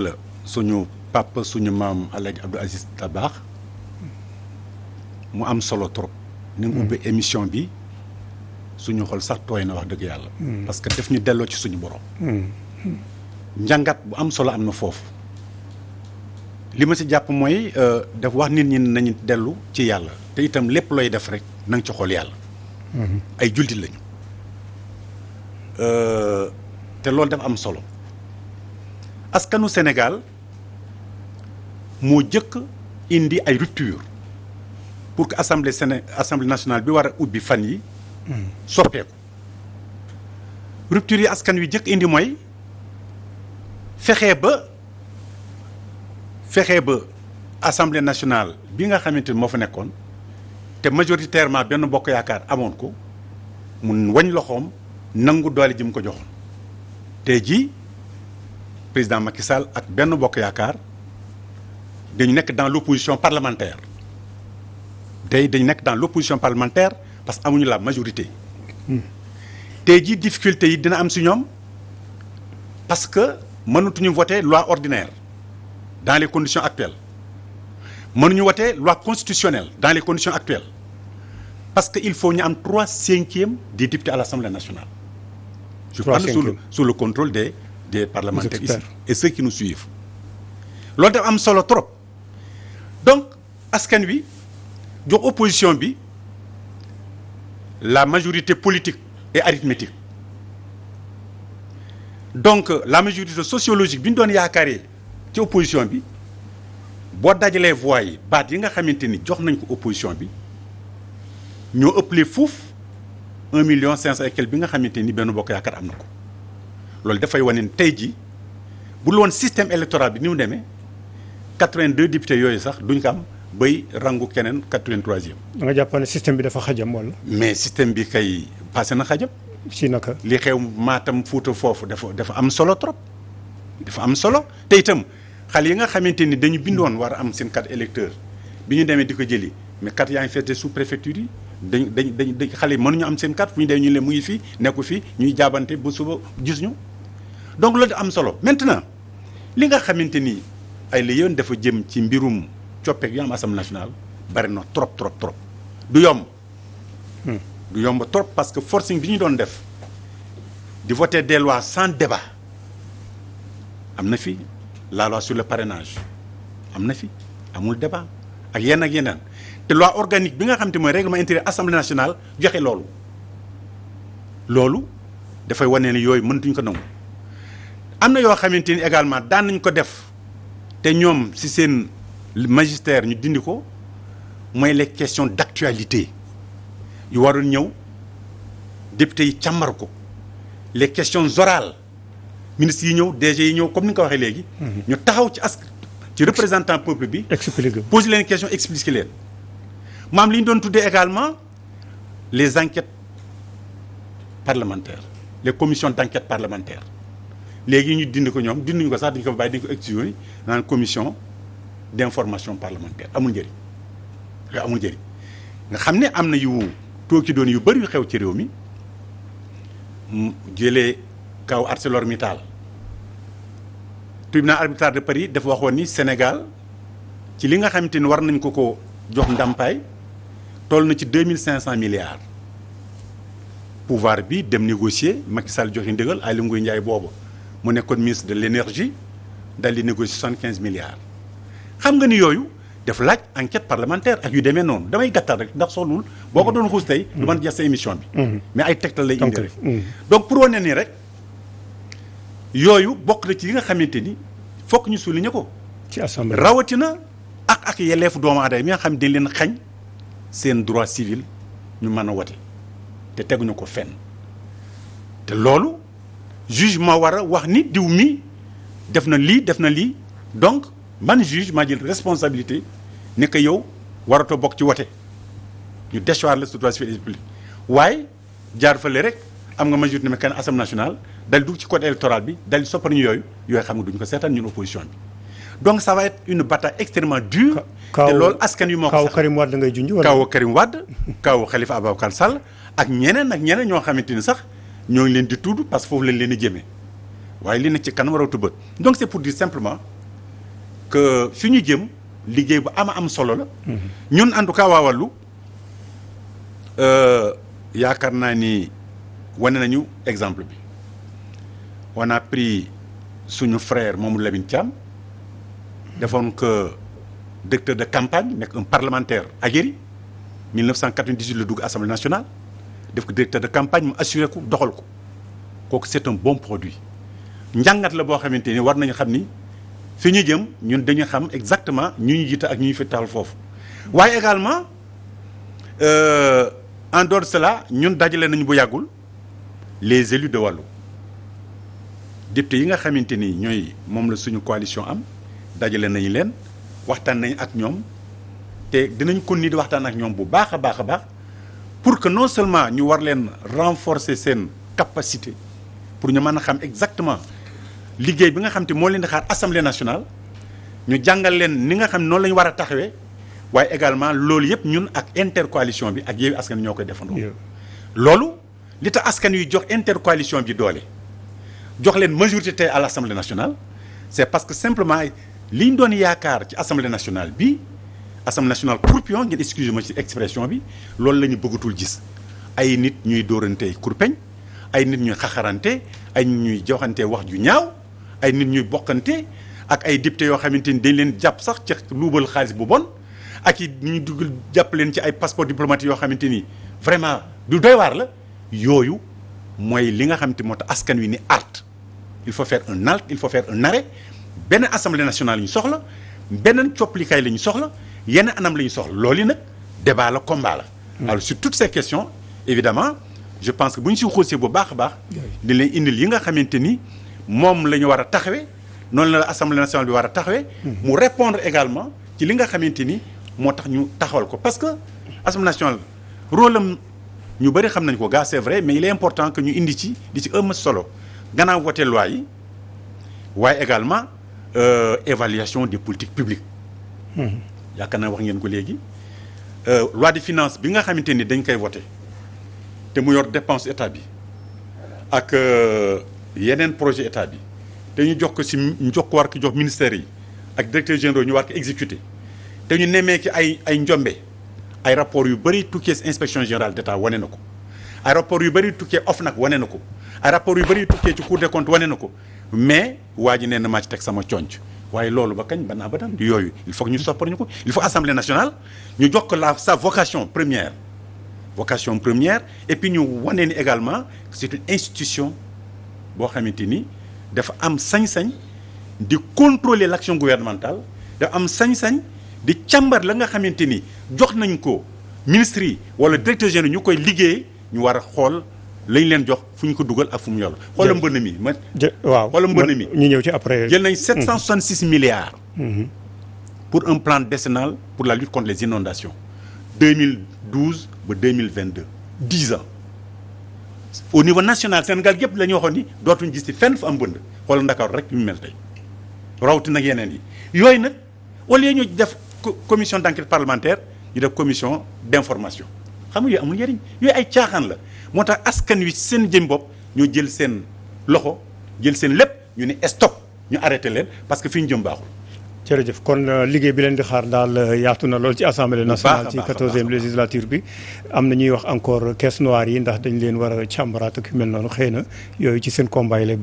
la suñu papa suñu maam El Hadj Abdou Aziz Dabakh mu am solo trop. ni nga ubbee émission bi suñu xol sax tooy na wax dëgg yàlla. parce que daf ñu delloo ci suñu borom. njàngat bu am solo am na foofu. li ma si jàpp mooy daf wax nit ñi nañu dellu ci yàlla te itam lépp looy def rek na nga ci xool yàlla. ay jullit lañu. te loolu dafa am solo. askanu Sénégal moo jëkk indi ay rupture pour que assemblée nationale bi war a ubbi fan yi soppeeku rupture yi askan wi jëkk indi mooy fexe ba assemblée nationale bi nga xamante ni moo fa nekkoon te majoritairement benn bokk yaakaar amoon ko mun wañ loxoom nangu doole ji mu ko joxoon tey jii président Macky Sall ak benn bokk yaakaar dañu nekk dans l'opposition parlementaire dañu nekk dans l'opposition parlementaire parce que amuñu la majorité. tey jii difficulté yi dina am si ñoom parce que mënatuñu voter loi ordinaire dans les conditions actuelles mënuñu voter loi constitutionnelle dans les conditions actuelles parce que il faut ñu am 3/5 des députés à l'Assemblée nationale. je parle sous le contrôle des parlementaires ici et ceux qui nous suivent. loolu dafa am solo trop donc askan wi jox opposition bi la majorité politique et arithmétique donc la majorité sociologique bi ñu doon yaakaaree ci opposition bi boo dajalee voix yi baat yi nga xamante ni jox nañ ko opposition bi ñoo ëppale fuuf 1,5 million et quelques bi nga xamante ni benn bokk yaakaar am na ko. loolu dafay wane ni tey jii bu loon système électoral bi ni mu demee 82 députés yooyu sax duñ ko am bay rangu keneen 83e. da nga jàpp ne système bi dafa xajam wala. mais système bi kay passé na xajam. si naka. li xew Matam Fuuta foofu dafa am solo trop. dafa am solo te itam xale yi nga xamante ni dañu bindoon war a am seen carte électeur bi ñu demee di ko jëli mais carte yaa ngi fees sous préfecture yi. dañ xale yi mënuñu am seen carte fu ñu demee ñu leen mu ngi fii nekku fii ñuy jaabante ba suba gis ñu donc loolu am solo maintenant li nga xamante ni ay la yoon dafa jëm ci mbirum coppeek yu am assemblée nationale bari na trop du yomb. du yomb trop parce que forcing bi ñu doon def di voter des lois sans débat am na fi la loi sur le parrainage am na fi amul débat ak yeneen. te loi organique bi nga xam te mooy règlement intérieur assemblée nationale joxe loolu dafay wane ne yooyu mënatuñ ko nangu am na yoo xamante ni également daan nañ ko def te ñoom ci seen magistère ñu dindi ko mooy les questions d'actualité yu waroon ñëw député yi càmmar ko les questions orales ministres yi ñëw DG yi ñëw comme ni nga ko waxee léegi. ñu taxaw ci représentant peuple bi. expliquer poser leen question expliquer leen. maam li ñu doon tuddee également les enquêtes parlementaires les commissions d'enquête parlementaire léegi ñu dindi ko ñoom dinduñu ko sax dañu ko bàyyi dañu ko exigé naan commission d'information parlementaire amul njëriñ yooyu amul njëriñ nga xam ne am na yu tooki doon yu bëri yu xew ci réew mi jëlee kaw ArcelorMittal tribunal arbitral de Paris dafa waxoon ni Sénégal ci li nga xamante ni war nañ ko jox ndàmpaay toll na ci 2500 milliards pouvoir bi dem négocier Macky Sall joxe ndigal Aly Ngouille Ndiaye boobu mu nekkoon ministre de l'énergie dal di négocier 75 milliards. xam nga ni yooyu def laaj enquête parlementaire ak yu demee noonu damay gàttal rek ndax soxlul boo ko doon xuus tey. du mën a jeex sa émission bi. mais ay tegtal lay indi rek. donc pour wane ni rek yooyu bokk na ci li nga xamante ni fokk ñu souligner ko. ci assemblée rawatina. ak yelleefu doomu aadama mi nga xam dañ leen xañ seen droit civil ñu mën a wote te teguñu ko fenn te loolu juge ma war a wax ni diw mi def na lii donc man juge maa jël responsabilité ne que yow waratoo bokk ci wote ñu déchoir la droit civil et politique waaye jaar fële rek am nga majorité ne kenn assemblée nationale dal dugg ci code électoral bi dal soppar ñu yooyu xam nga duñ ko seetaan ñun opposition bi. donc ça va être une bataille extrêmement dure. te loolu askan wi moo ko sax kaw Karim Wade ngay junj wala. kaw Karim Wade kaw Khalifa Ababacar Sall ak ñeneen ñoo xamante ni sax ñoo ngi leen di tudd parce que foofu lañ leen di jëmee waaye li ne ci kanam rawatu bët donc c'est pour dire simplement que fi ñu jëm liggéey bu am solo la. ñun en tout cas waa Wallu yaakaar naa ni wane nañu exemple bi on a pris suñu frère Mamadou Lamine Thiam defoon que directeur de campagne nekk un parlementaire aguerri 1998 la dugg assemblée nationale def ko directeur de campagne mu assuré ko doxal ko kooku c'est un bon produit njàngat la boo xamante ni war nañu xam ni fi ñu jëm ñun dañu xam exactement ñu jiite ak ñu ñu fi taal foofu waaye également en dehors de cela ñun dajale nañu bu yàggul les élus de Wallu député yi nga xamante ni ñooy moom la suñu coalition am dajale nañu leen waxtaan nañ ak ñoom te dinañ kon ni di waxtaan ak ñoom bu baax a baax pour que non seulement ñu war leen renforcer seen capacité pour ñu mën a xam exactement liggéey bi nga xam te moo leen di xaar assemblée nationale ñu jàngal leen ni nga xam noonu la ñu war a taxawee waaye également loolu yëpp ñun ak intercoalition bi ak Yewwi Askan Wi ñoo koy defandoo. loolu li tax askan wi jox intercoalition bi doole jox leen majorité à l'assemblée nationale c'est parce que simplement li ñu doon yaakaar ci assemblée nationale bi assemblée nationale croupion ngeen excusez-moi ci expression bi loolu la ñu bëggatul gis ay nit ñuy dóorante kurpeñ ay nit ñuy xaxarante ay nit ñuy joxante wax ju ñaaw ay nit ñuy bokkante ak ay député yoo xamante ni dañ leen jàpp sax ci luubal xaalis bu bon ak i ñu dugg jàpp leen ci ay passeport diplomatique yoo xamante ni vraiment du doy waar la yooyu mooy li nga xamante moo tax askan wi ni art il faut faire un halt il faut faire un arrêt benn assemblée nationale la ñu soxla beneen coppalikaay la ñu soxla yenn anam la ñu soxla loolu yi nag débat la combat la. alors sur toutes ces questions évidemment je pense que bu ñu si xoosee bu baax a baax. di leen indil yi nga xamante ni moom la ñu war a taxawee noonu la assemblée nationale bi war a taxawee. mu répondre également ci li nga xamante ni moo tax ñu taxawal ko parce que assemblée nationale rôle am ñu bëri xam nañ ko gaa c'est vrai mais il est important que ñu indi ci di ci ëmm solo gannaaw voté loi yi waaye également évaluation des politiques publiques. yaakaar naa wax ngeen ko léegi loi de finance bi nga xamante ni dañ koy voté te mu yor dépense état bi ak yeneen projet état bi te ñu jox ko ci ñu jox ko war ko jox ministères yi ak directeurs généraux ñu war ko exécuter te ñu nemmee ci ay njombe ay rapports yu bëri tukkee ci inspection générale d'état wane na ko ay rapports yu bëri tukkee OFNAC wane na ko ay rapports yu bëri tukkee ci cour des comptes wane na ko mais waa ji nee na maa ci teg sama conc waaye loolu ba kañ ba naa ba daan yooyu il faut que ñu soppar ñu ko il faut assemblée nationale ñu jox ko sa vocation première et puis ñu wane ni également c'est une institution boo xamante ni dafa am sañ-sañ di contrôler l'action gouvernementale dafa am sañ-sañ di càmbar la nga xamante ni jox nañ ko ministres yi wala directeurs généraux ñu koy liggéey ñu war a xool lañ leen jox fu ñu ko dugal ak fu mu yoll xoola mbënn mi waaw xoola mbënn mi ñu ñëw ci après jël nañ 766 milliards pour un plan décennal pour la lutte contre les inondations 2012 ba 2022 10 ans au niveau national Sénégal yëpp la ñu waxoon ni dootuñ gis ci fenn fu am mbënd xoola Ndakaaru rek ñu mel tey rawti nag yeneen yi yooyu nag au lieu ñu def commission d'enquête parlementaire ñu def commission d'information xam nga yooyu amul njëriñ yooyu ay caaxaan la moo tax askan wi seen jëm bopp ñoo jël seen loxo jël seen lépp ñu ne stop ñu arrêté leen parce que fi ñu jëm baaxul. jërëjëf kon liggéey bi leen di xaar daal yaatu na lool ci assemblée nationale ci 14e législature bi am na ñuy wax encore caisse noire yi ndax dañ leen war a càmbaraat ak yu mel noonu xëy na yooyu ci seen combat yi